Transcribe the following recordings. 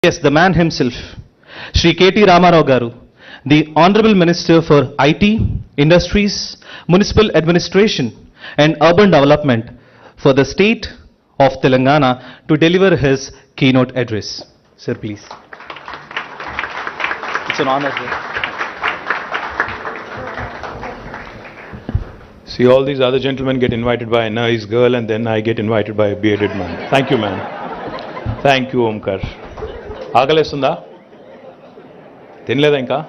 Yes, the man himself, Shri KT Ramarao Garu, the Honorable Minister for IT, Industries, Municipal Administration and Urban Development for the state of Telangana to deliver his keynote address. Sir, please. It's an honor, sir. See, all these other gentlemen get invited by a nice girl and then I get invited by a bearded man. Thank you, man. Thank you, Omkar. ఆకలేస్తుందా తినలేదా ఇంకా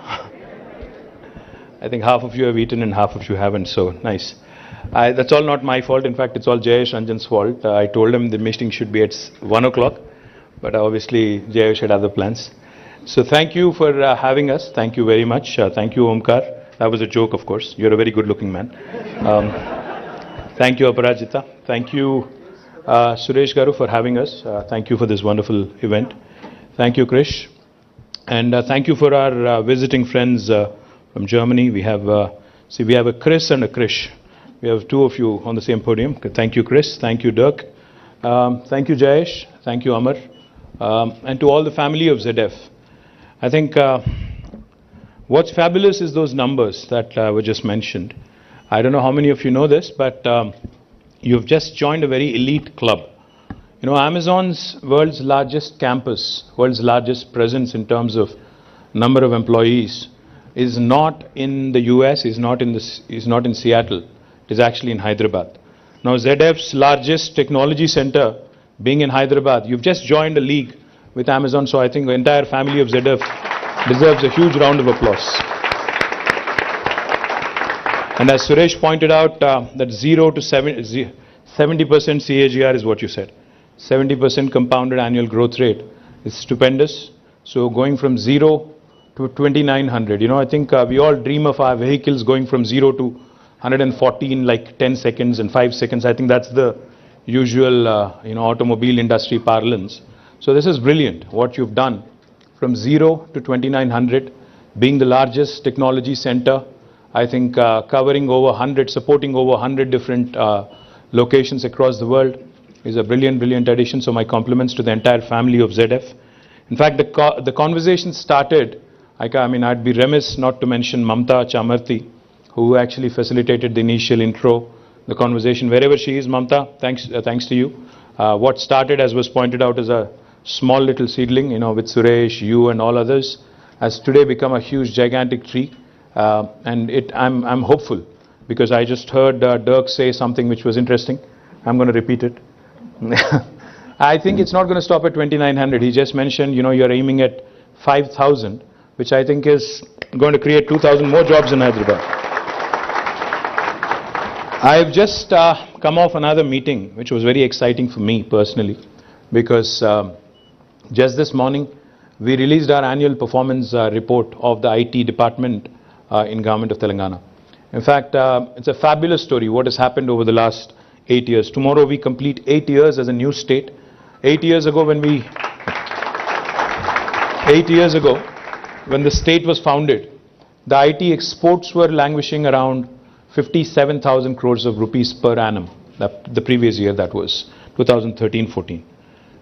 I think half of you have eaten and half of you haven't, so nice. That's all not my fault. In fact, it's all Jayesh Ranjan's fault. I told him the meeting should be at 1 o'clock, but obviously Jayesh had other plans. So thank you for having us. Thank you very much. Thank you, Omkar. That was a joke, of course. You're a very good-looking man. Thank you, Aparajita. Thank you, Suresh Garu, for having us. Thank you for this wonderful event. Thank you, Krish. And thank you for our visiting friends from Germany. We have a Chris and a Krish. We have two of you on the same podium. Thank you, Chris. Thank you, Dirk. Thank you, Jayesh. Thank you, Amar. And to all the family of ZF. I think what's fabulous is those numbers that were just mentioned. I don't know how many of you know this, but you've just joined a very elite club. You know, Amazon's world's largest campus, world's largest presence in terms of number of employees, is not in the US, is not in Seattle. It is actually in Hyderabad. Now, ZF's largest technology center being in Hyderabad, you've just joined a league with Amazon, so I think the entire family of ZF deserves a huge round of applause. And as Suresh pointed out, that 0 to 70% CAGR is what you said. 70% compounded annual growth rate is stupendous. So going from 0 to 2,900, you know, I think we all dream of our vehicles going from 0 to 140 in like 10 seconds and 5 seconds. I think that's the usual, automobile industry parlance. So this is brilliant, what you've done. From 0 to 2,900, being the largest technology center, I think covering over 100, supporting over 100 different locations across the world is a brilliant addition. So my compliments to the entire family of ZF. In fact, the conversation started, I'd be remiss not to mention Mamta Chamarthi, who actually facilitated the initial intro, the conversation. Wherever she is, Mamta, thanks to you. What started, as was pointed out, as a small little seedling, with Suresh, you and all others, has today become a huge, gigantic tree. And I'm hopeful, because I just heard Dirk say something which was interesting. I'm going to repeat it. I think it's not going to stop at 2,900. He just mentioned, you're aiming at 5,000, which I think is going to create 2,000 more jobs in Hyderabad. I've just come off another meeting, which was very exciting for me personally, because just this morning, we released our annual performance report of the IT department in Government of Telangana. In fact, it's a fabulous story, what has happened over the last 8 years. Tomorrow we complete 8 years as a new state. 8 years ago when the state was founded, the IT exports were languishing around 57,000 crores of rupees per annum. The previous year, that was 2013-14.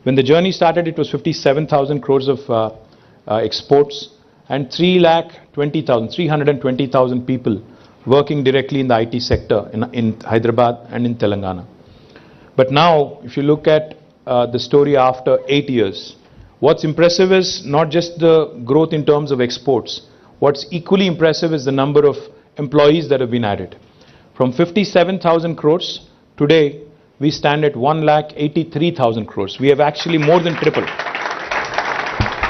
When the journey started, it was 57,000 crores of exports and 320,000 people working directly in the IT sector in Hyderabad and in Telangana. But now, if you look at the story after 8 years, what's impressive is not just the growth in terms of exports. What's equally impressive is the number of employees that have been added. From 57,000 crores, today we stand at 1,83,000 crores. We have actually more than tripled.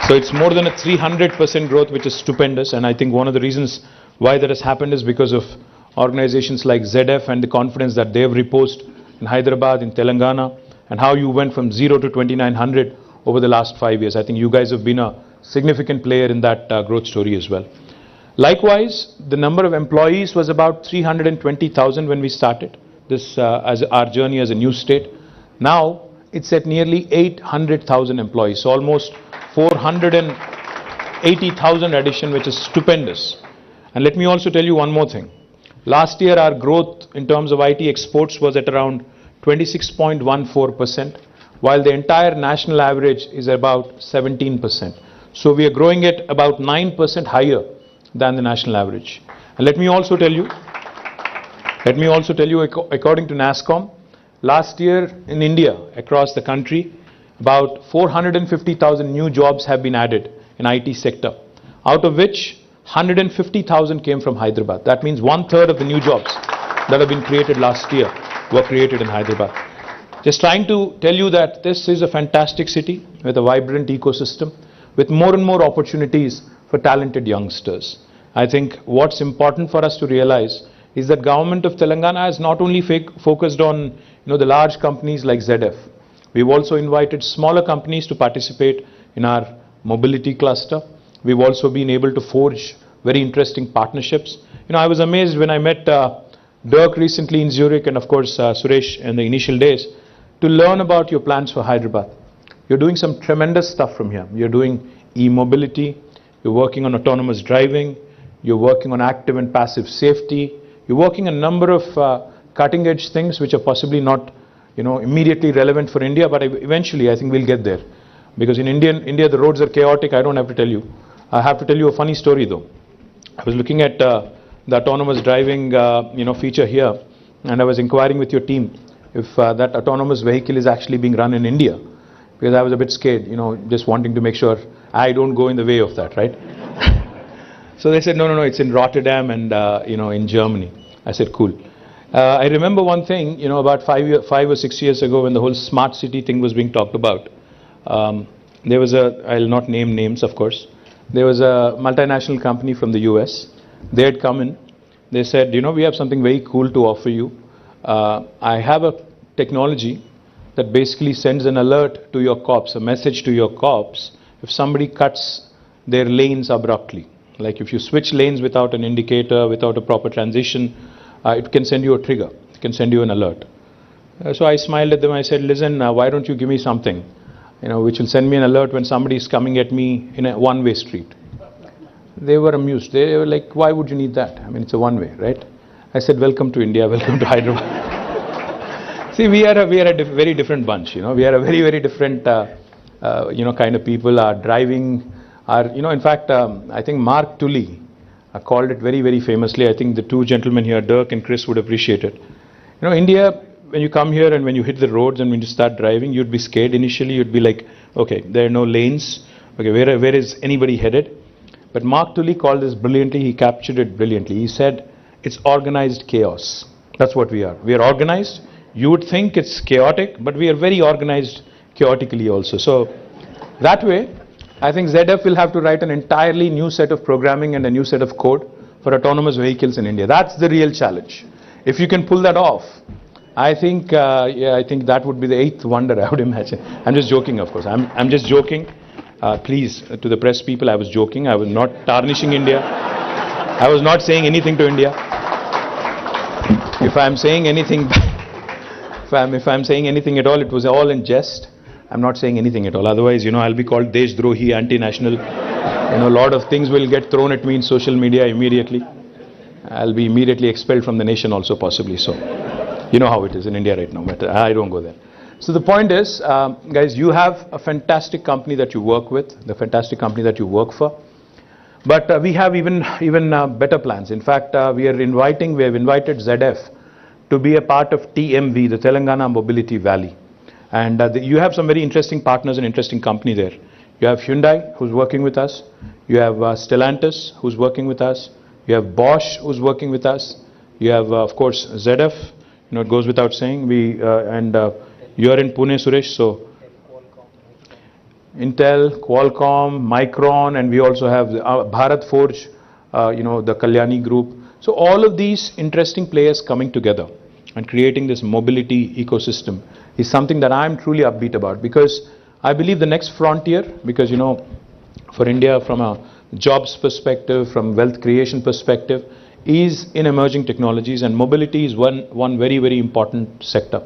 So it's more than a 300% growth, which is stupendous. And I think one of the reasons why that has happened is because of organizations like ZF and the confidence that they have reposed in Hyderabad, in Telangana, and how you went from 0 to 2,900 over the last 5 years. I think you guys have been a significant player in that growth story as well. Likewise, the number of employees was about 320,000 when we started this as our journey as a new state. Now it's at nearly 800,000 employees, so almost 480,000 addition, which is stupendous. And let me also tell you one more thing. Last year, our growth in terms of IT exports was at around 26.14%. while the entire national average is about 17%. So we are growing at about 9% higher than the national average. And let me also tell you, according to NASSCOM, last year in India, across the country, about 450,000 new jobs have been added in IT sector, out of which 150,000 came from Hyderabad. That means 1/3 of the new jobs that have been created last year were created in Hyderabad. Just trying to tell you that this is a fantastic city with a vibrant ecosystem, with more and more opportunities for talented youngsters. I think what's important for us to realize is that government of Telangana has not only focused on the large companies like ZF. We've also invited smaller companies to participate in our mobility cluster. We've also been able to forge very interesting partnerships. I was amazed when I met Dirk recently in Zurich, and of course Suresh in the initial days, to learn about your plans for Hyderabad. You're doing some tremendous stuff from here. You're doing e-mobility, you're working on autonomous driving, you're working on active and passive safety, you're working on a number of cutting edge things which are possibly not immediately relevant for India, but eventually I think we'll get there. Because in India the roads are chaotic, I don't have to tell you. I have to tell you a funny story though. I was looking at the autonomous driving feature here, and I was inquiring with your team if that autonomous vehicle is actually being run in India, because I was a bit scared, just wanting to make sure I don't go in the way of that, right? So they said, no, it's in Rotterdam and in Germany. I said, cool. I remember one thing, about 5 or 6 years ago, when the whole smart city thing was being talked about. There was I'll not name names, of course. There was a multinational company from the US. They had come in. They said, we have something very cool to offer you. I have a technology that basically sends an alert to your cops, a message to your cops, if somebody cuts their lanes abruptly. Like if you switch lanes without an indicator, without a proper transition, it can send you a trigger. It can send you an alert. So I smiled at them. I said, listen, why don't you give me something, which will send me an alert when somebody is coming at me in a one-way street. They were amused. They were like, why would you need that? I mean, it's a one-way, right? I said, welcome to India, welcome to Hyderabad. See, we are a very different bunch, We are a very, very different, kind of people. Our driving, in fact, I think Mark Tully called it very, very famously. I think the two gentlemen here, Dirk and Chris, would appreciate it. India, when you come here and when you hit the roads and when you start driving, you'd be scared initially. You'd be like, okay, there are no lanes. Okay, where is anybody headed? But Mark Tully called this brilliantly. He captured it brilliantly. He said, it's organized chaos. That's what we are. We are organized. You would think it's chaotic, but we are very organized chaotically also. So that way, I think ZF will have to write an entirely new set of programming and a new set of code for autonomous vehicles in India. That's the real challenge. If you can pull that off, I think that would be the eighth wonder, I would imagine. I'm just joking, of course. I'm just joking. Please, to the press people, I was joking. I was not tarnishing India. I was not saying anything to India. If I'm saying anything, if I'm saying anything at all, it was all in jest. I'm not saying anything at all. Otherwise, I'll be called Deshdrohi, anti-national. A lot of things will get thrown at me in social media immediately. I'll be immediately expelled from the nation also, possibly. So, you know how it is in India right now, but I don't go there. So the point is, guys, you have a fantastic company that you work with, the fantastic company that you work for. But we have even better plans. In fact, we have invited ZF to be a part of TMV, the Telangana Mobility Valley. And you have some very interesting partners and interesting company there. You have Hyundai, who's working with us. You have Stellantis, who's working with us. You have Bosch, who's working with us. You have, of course, ZF. It goes without saying. You are in Pune, Suresh, so Intel, Qualcomm, Micron, and we also have Bharat Forge, the Kalyani Group. So all of these interesting players coming together and creating this mobility ecosystem is something that I'm truly upbeat about, because I believe the next frontier, because for India, from a jobs perspective, from wealth creation perspective, is in emerging technologies, and mobility is one very, very important sector.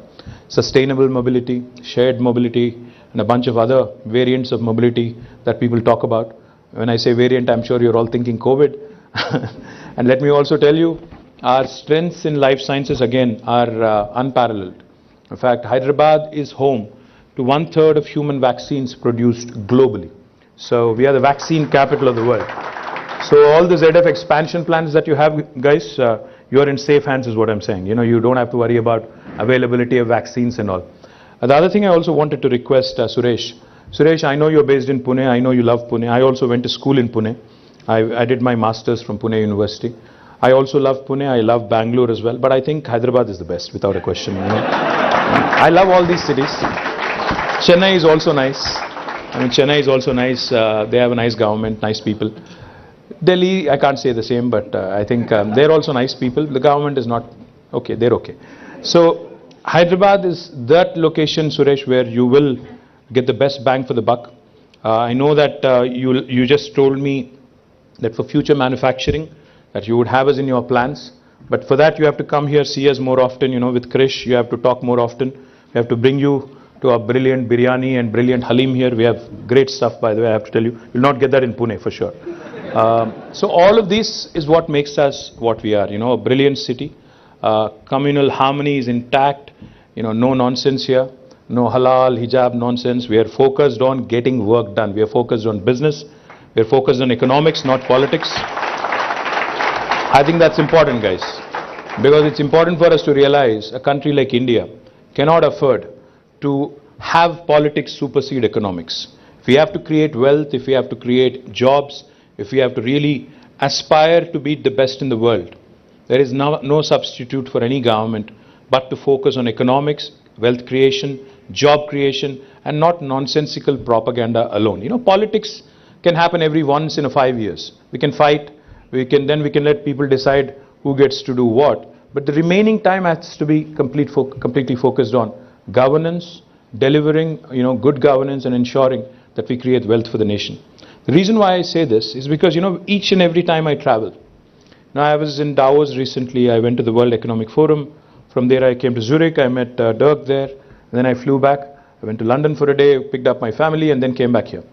Sustainable mobility, shared mobility, and a bunch of other variants of mobility that people talk about. When I say variant, I'm sure you're all thinking COVID. And let me also tell you, our strengths in life sciences, again, are unparalleled. In fact, Hyderabad is home to 1/3 of human vaccines produced globally. So we are the vaccine capital of the world. So all the ZF expansion plans that you have, guys, you're in safe hands is what I'm saying. You know, you don't have to worry about availability of vaccines and all. The other thing I also wanted to request Suresh. Suresh, I know you're based in Pune. I know you love Pune. I also went to school in Pune. I did my master's from Pune University. I also love Pune. I love Bangalore as well. But I think Hyderabad is the best, without a question. You know? I love all these cities. Chennai is also nice. I mean, Chennai is also nice. They have a nice government, nice people. Delhi, I can't say the same, but I think they're also nice people. The government is not okay. They're okay. So Hyderabad is that location, Suresh, where you will get the best bang for the buck. I know that you just told me that for future manufacturing, that you would have us in your plans. But for that, you have to come here, see us more often. You know, with Krish, you have to talk more often. We have to bring you to our brilliant biryani and brilliant halim here. We have great stuff, by the way, I have to tell you. You'll not get that in Pune, for sure. So all of this is what makes us what we are, you know, a brilliant city. Communal harmony is intact, you know, no nonsense here, no halal, hijab nonsense. We are focused on getting work done. We are focused on business. We are focused on economics, not politics. I think that's important, guys, because it's important for us to realize a country like India cannot afford to have politics supersede economics. If we have to create wealth, if we have to create jobs, if we have to really aspire to be the best in the world, there is no substitute for any government but to focus on economics, wealth creation, job creation, and not nonsensical propaganda alone. You know, politics can happen every once in 5 years. We can fight, we can let people decide who gets to do what. But the remaining time has to be completely focused on governance, delivering, you know, good governance, and ensuring that we create wealth for the nation. The reason why I say this is because, you know, each and every time I travel. Now, I was in Davos recently. I went to the World Economic Forum. From there, I came to Zurich. I met Dirk there. And then I flew back. I went to London for a day, picked up my family, and then came back here.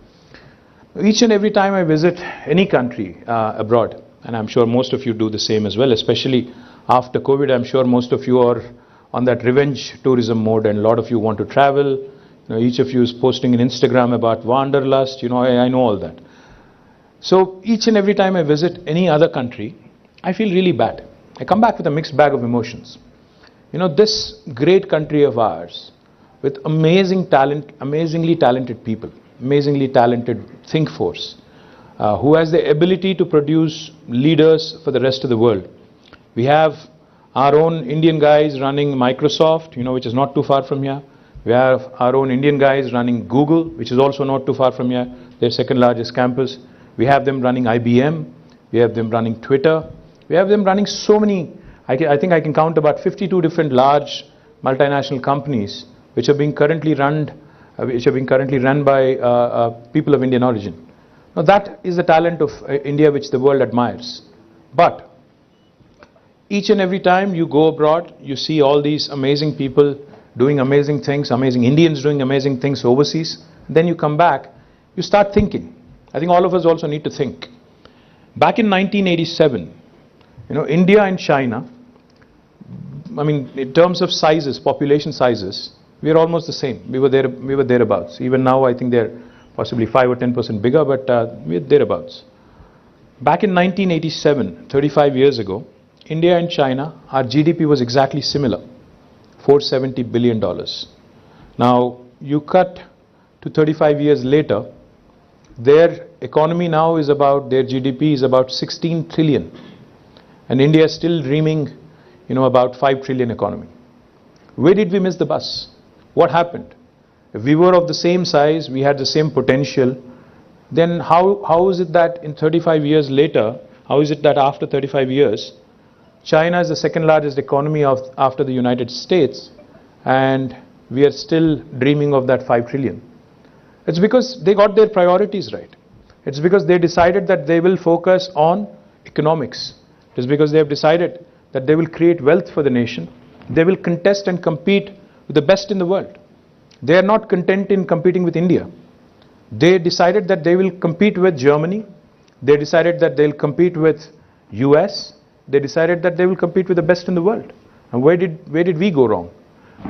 Each and every time I visit any country abroad, and I'm sure most of you do the same as well, especially after COVID, I'm sure most of you are on that revenge tourism mode, and a lot of you want to travel. You know, each of you is posting on Instagram about wanderlust. You know, I know all that. So each and every time I visit any other country, I feel really bad. I come back with a mixed bag of emotions. You know, this great country of ours, with amazing talent, amazingly talented people, amazingly talented think force, who has the ability to produce leaders for the rest of the world. We have our own Indian guys running Microsoft, you know, which is not too far from here. We have our own Indian guys running Google, which is also not too far from here, their second largest campus. We have them running IBM. We have them running Twitter. We have them running so many, I think I can count about 52 different large multinational companies which are being currently run by people of Indian origin. Now that is the talent of India which the world admires. But each and every time you go abroad, you see all these amazing people doing amazing things, amazing Indians doing amazing things overseas. Then you come back, you start thinking. I think all of us also need to think. Back in 1987, you know, India and China, I mean, in terms of sizes, population sizes, we are almost the same. We were thereabouts. Even now, I think they're possibly 5 or 10% bigger, but we're thereabouts. Back in 1987, 35 years ago, India and China, our GDP was exactly similar, $470 billion. Now, you cut to 35 years later, their economy now is about, their GDP is about 16 trillion. And India is still dreaming, you know, about 5 trillion economy. Where did we miss the bus? What happened? If we were of the same size, we had the same potential, then how is it that in 35 years later, how is it that after 35 years, China is the second largest economy after the United States, and we are still dreaming of that 5 trillion? It's because they got their priorities right. It's because they decided that they will focus on economics. It is because they have decided that they will create wealth for the nation. They will contest and compete with the best in the world. They are not content in competing with India. They decided that they will compete with Germany. They decided that they'll compete with US. They decided that they will compete with the best in the world. And where did we go wrong?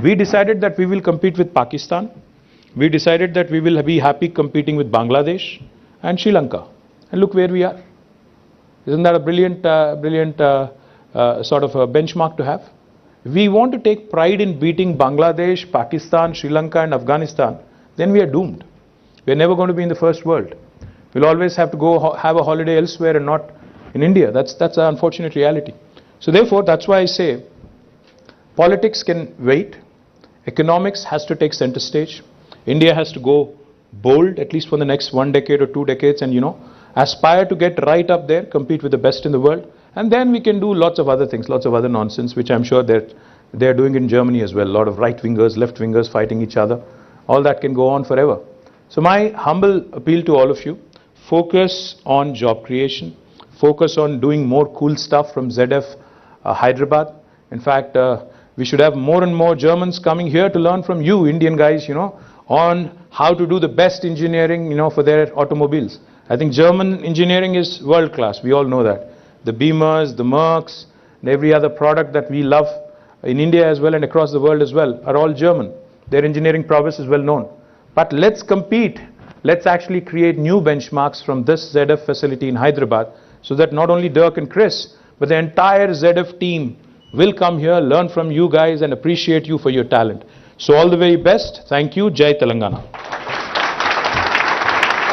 We decided that we will compete with Pakistan. we decided that we will be happy competing with Bangladesh and Sri Lanka. And look where we are. Isn't that a brilliant sort of a benchmark to have? If we want to take pride in beating Bangladesh, Pakistan, Sri Lanka and Afghanistan, then we are doomed. We are never going to be in the first world. We'll always have to go have a holiday elsewhere and not in India. That's an unfortunate reality. So therefore, that's why I say politics can wait. Economics has to take center stage. India has to go bold, at least for the next 1 decade or 2 decades, and aspire to get right up there, compete with the best in the world. And then we can do lots of other things, lots of other nonsense, which I'm sure they're doing in Germany as well. A lot of right-wingers, left-wingers fighting each other. All that can go on forever. So my humble appeal to all of you, focus on job creation, focus on doing more cool stuff from ZF Hyderabad. In fact, we should have more and more Germans coming here to learn from you, Indian guys, on how to do the best engineering, for their automobiles. I think German engineering is world class. We all know that. The Beamers, the Mercs, and every other product that we love in India as well and across the world as well are all German. Their engineering prowess is well known. But let's compete. Let's actually create new benchmarks from this ZF facility in Hyderabad so that not only Dirk and Chris, but the entire ZF team will come here, learn from you guys and appreciate you for your talent. So all the very best. Thank you. Jai Telangana.